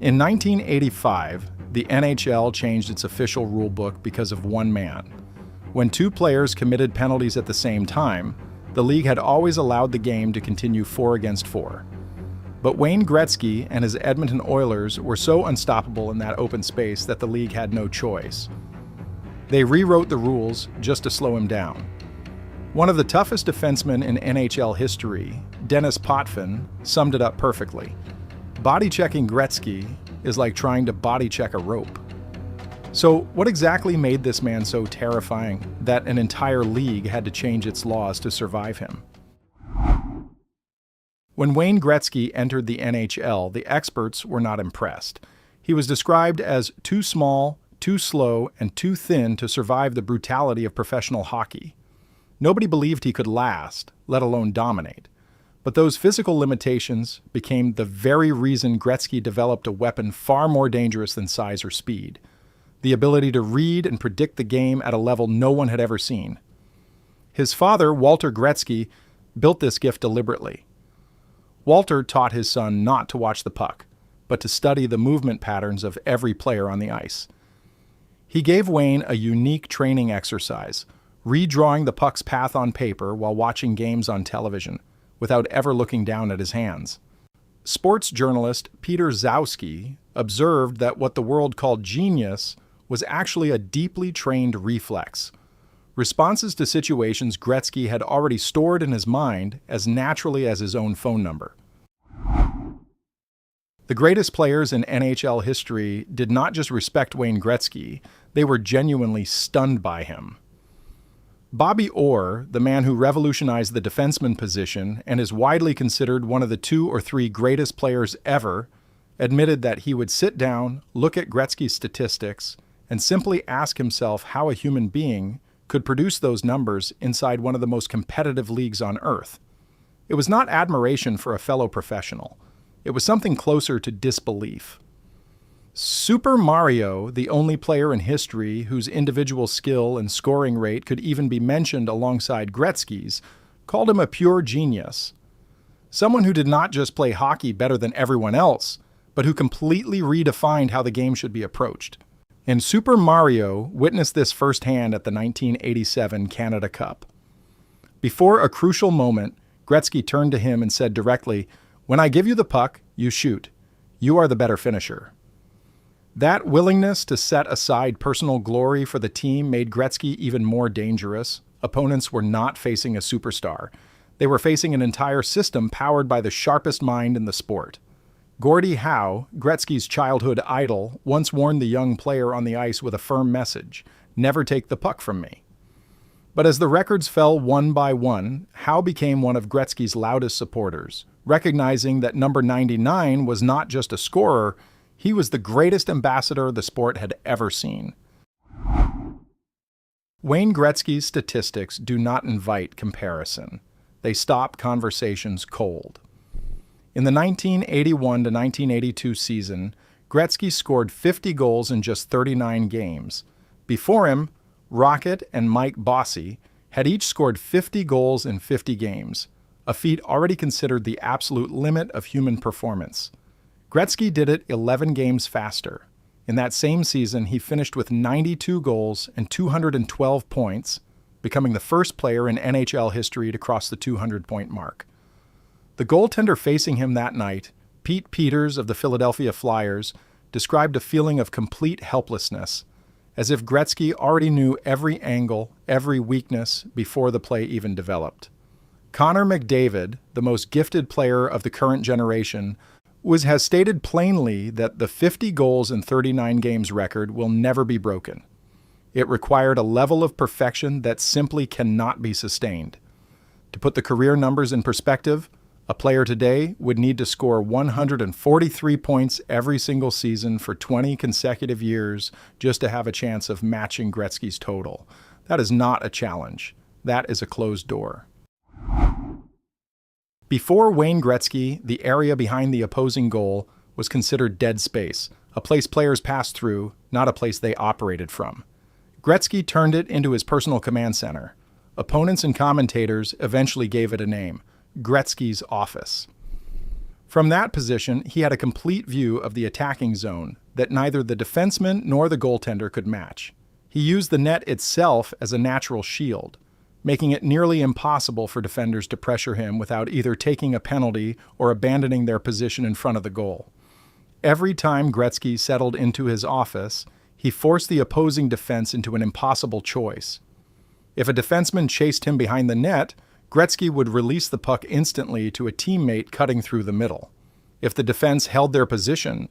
In 1985, the NHL changed its official rulebook because of one man. When two players committed penalties at the same time, the league had always allowed the game to continue 4 against 4. But Wayne Gretzky and his Edmonton Oilers were so unstoppable in that open space that the league had no choice. They rewrote the rules just to slow him down. One of the toughest defensemen in NHL history, Dennis Potvin, summed it up perfectly. Body-checking Gretzky is like trying to body-check a rope. So what exactly made this man so terrifying that an entire league had to change its laws to survive him? When Wayne Gretzky entered the NHL, the experts were not impressed. He was described as too small, too slow, and too thin to survive the brutality of professional hockey. Nobody believed he could last, let alone dominate. But those physical limitations became the very reason Gretzky developed a weapon far more dangerous than size or speed: the ability to read and predict the game at a level no one had ever seen. His father, Walter Gretzky, built this gift deliberately. Walter taught his son not to watch the puck, but to study the movement patterns of every player on the ice. He gave Wayne a unique training exercise, redrawing the puck's path on paper while watching games on television, without ever looking down at his hands. Sports journalist Peter Zowski observed that what the world called genius was actually a deeply trained reflex. Responses to situations Gretzky had already stored in his mind as naturally as his own phone number. The greatest players in NHL history did not just respect Wayne Gretzky, they were genuinely stunned by him. Bobby Orr, the man who revolutionized the defenseman position and is widely considered one of the 2 or 3 greatest players ever, admitted that he would sit down, look at Gretzky's statistics, and simply ask himself how a human being could produce those numbers inside one of the most competitive leagues on Earth. It was not admiration for a fellow professional. It was something closer to disbelief. Super Mario, the only player in history whose individual skill and scoring rate could even be mentioned alongside Gretzky's, called him a pure genius. Someone who did not just play hockey better than everyone else, but who completely redefined how the game should be approached. And Super Mario witnessed this firsthand at the 1987 Canada Cup. Before a crucial moment, Gretzky turned to him and said directly, "When I give you the puck, you shoot. You are the better finisher." That willingness to set aside personal glory for the team made Gretzky even more dangerous. Opponents were not facing a superstar. They were facing an entire system powered by the sharpest mind in the sport. Gordie Howe, Gretzky's childhood idol, once warned the young player on the ice with a firm message: "Never take the puck from me." But as the records fell one by one, Howe became one of Gretzky's loudest supporters, recognizing that number 99 was not just a scorer, he was the greatest ambassador the sport had ever seen. Wayne Gretzky's statistics do not invite comparison. They stop conversations cold. In the 1981 to 1982 season, Gretzky scored 50 goals in just 39 games. Before him, Rocket and Mike Bossy had each scored 50 goals in 50 games, a feat already considered the absolute limit of human performance. Gretzky did it 11 games faster. In that same season, he finished with 92 goals and 212 points, becoming the first player in NHL history to cross the 200-point mark. The goaltender facing him that night, Pete Peters of the Philadelphia Flyers, described a feeling of complete helplessness, as if Gretzky already knew every angle, every weakness before the play even developed. Connor McDavid, the most gifted player of the current generation, has stated plainly that the 50 goals in 39 games record will never be broken. It required a level of perfection that simply cannot be sustained. To put the career numbers in perspective, a player today would need to score 143 points every single season for 20 consecutive years just to have a chance of matching Gretzky's total. That is not a challenge. That is a closed door. Before Wayne Gretzky, the area behind the opposing goal was considered dead space, a place players passed through, not a place they operated from. Gretzky turned it into his personal command center. Opponents and commentators eventually gave it a name: Gretzky's office. From that position, he had a complete view of the attacking zone that neither the defenseman nor the goaltender could match. He used the net itself as a natural shield, making it nearly impossible for defenders to pressure him without either taking a penalty or abandoning their position in front of the goal. Every time Gretzky settled into his office, he forced the opposing defense into an impossible choice. If a defenseman chased him behind the net, Gretzky would release the puck instantly to a teammate cutting through the middle. If the defense held their position,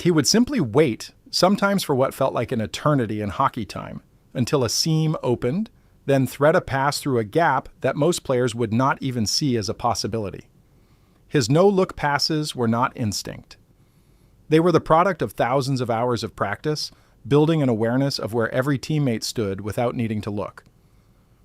he would simply wait, sometimes for what felt like an eternity in hockey time, until a seam opened, then thread a pass through a gap that most players would not even see as a possibility. His no-look passes were not instinct. They were the product of thousands of hours of practice, building an awareness of where every teammate stood without needing to look.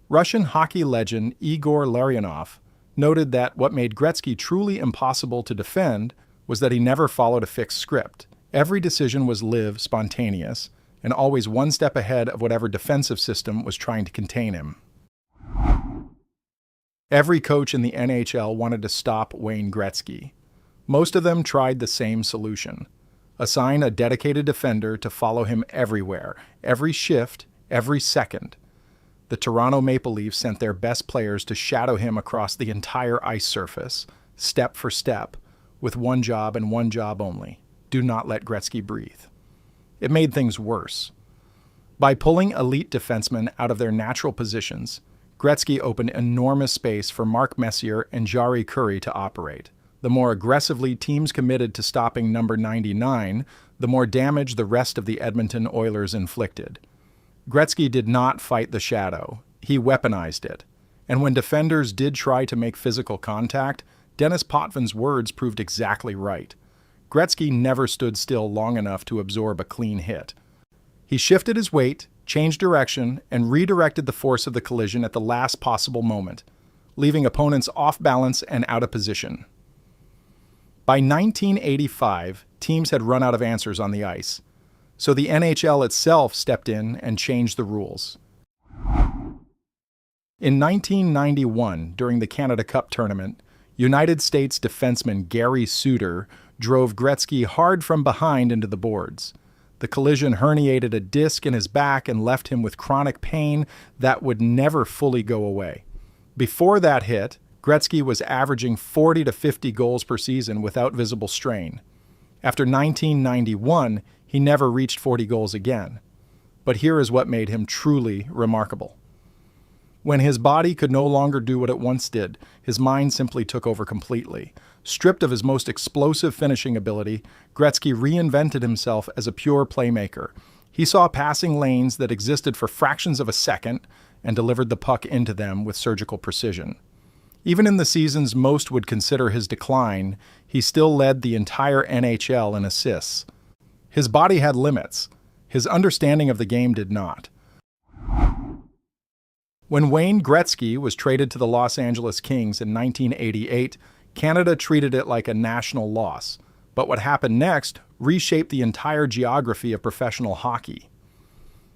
Russian hockey legend Igor Larionov noted that what made Gretzky truly impossible to defend was that he never followed a fixed script. Every decision was live, spontaneous, and always one step ahead of whatever defensive system was trying to contain him. Every coach in the NHL wanted to stop Wayne Gretzky. Most of them tried the same solution: assign a dedicated defender to follow him everywhere, every shift, every second. The Toronto Maple Leafs sent their best players to shadow him across the entire ice surface, step for step, with one job and one job only: do not let Gretzky breathe. It made things worse. By pulling elite defensemen out of their natural positions, Gretzky opened enormous space for Mark Messier and Jari Kurri to operate. The more aggressively teams committed to stopping number 99, the more damage the rest of the Edmonton Oilers inflicted. Gretzky did not fight the shadow. He weaponized it. And when defenders did try to make physical contact, Dennis Potvin's words proved exactly right. Gretzky never stood still long enough to absorb a clean hit. He shifted his weight, changed direction, and redirected the force of the collision at the last possible moment, leaving opponents off balance and out of position. By 1985, teams had run out of answers on the ice, so the NHL itself stepped in and changed the rules. In 1991, during the Canada Cup tournament, United States defenseman Gary Suter drove Gretzky hard from behind into the boards. The collision herniated a disc in his back and left him with chronic pain that would never fully go away. Before that hit, Gretzky was averaging 40 to 50 goals per season without visible strain. After 1991, he never reached 40 goals again. But here is what made him truly remarkable. When his body could no longer do what it once did, his mind simply took over completely. Stripped of his most explosive finishing ability, Gretzky reinvented himself as a pure playmaker. He saw passing lanes that existed for fractions of a second and delivered the puck into them with surgical precision. Even in the seasons most would consider his decline, he still led the entire NHL in assists. His body had limits. His understanding of the game did not. When Wayne Gretzky was traded to the Los Angeles Kings in 1988, Canada treated it like a national loss. But what happened next reshaped the entire geography of professional hockey.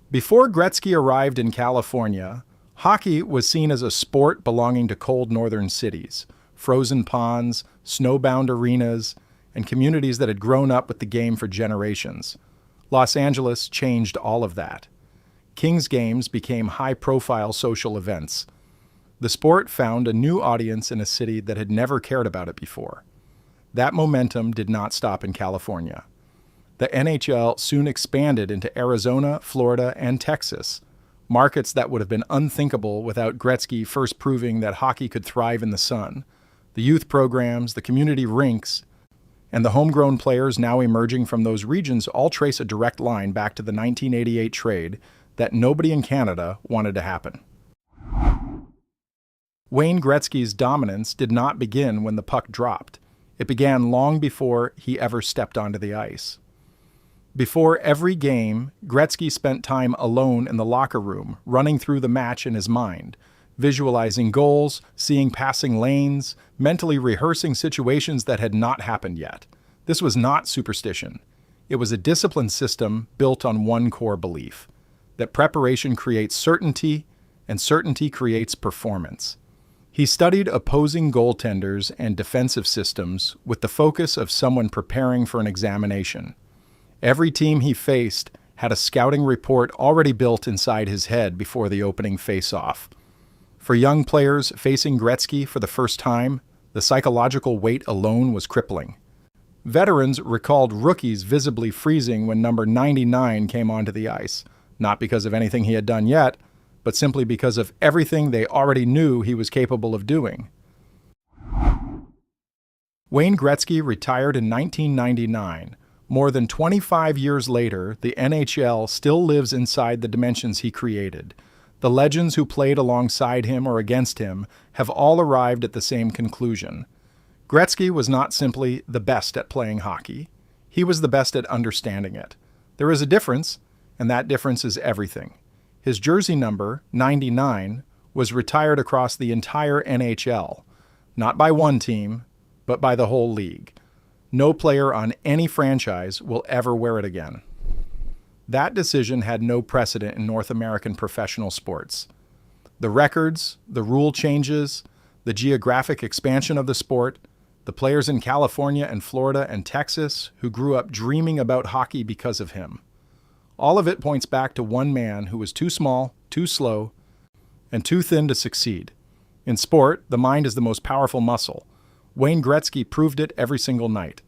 Before Gretzky arrived in California, hockey was seen as a sport belonging to cold northern cities, frozen ponds, snowbound arenas, and communities that had grown up with the game for generations. Los Angeles changed all of that. Kings games became high-profile social events. The sport found a new audience in a city that had never cared about it before. That momentum did not stop in California. The NHL soon expanded into Arizona, Florida, and Texas, markets that would have been unthinkable without Gretzky first proving that hockey could thrive in the sun. The youth programs, the community rinks, and the homegrown players now emerging from those regions all trace a direct line back to the 1988 trade that nobody in Canada wanted to happen. Wayne Gretzky's dominance did not begin when the puck dropped. It began long before he ever stepped onto the ice. Before every game, Gretzky spent time alone in the locker room, running through the match in his mind, visualizing goals, seeing passing lanes, mentally rehearsing situations that had not happened yet. This was not superstition. It was a disciplined system built on one core belief: that preparation creates certainty, and certainty creates performance. He studied opposing goaltenders and defensive systems with the focus of someone preparing for an examination. Every team he faced had a scouting report already built inside his head before the opening face-off. For young players facing Gretzky for the first time, the psychological weight alone was crippling. Veterans recalled rookies visibly freezing when number 99 came onto the ice, not because of anything he had done yet, but simply because of everything they already knew he was capable of doing. Wayne Gretzky retired in 1999. More than 25 years later, the NHL still lives inside the dimensions he created. The legends who played alongside him or against him have all arrived at the same conclusion. Gretzky was not simply the best at playing hockey. He was the best at understanding it. There is a difference, and that difference is everything. His jersey number, 99, was retired across the entire NHL, not by one team, but by the whole league. No player on any franchise will ever wear it again. That decision had no precedent in North American professional sports. The records, the rule changes, the geographic expansion of the sport, the players in California and Florida and Texas who grew up dreaming about hockey because of him. All of it points back to one man who was too small, too slow, and too thin to succeed. In sport, the mind is the most powerful muscle. Wayne Gretzky proved it every single night.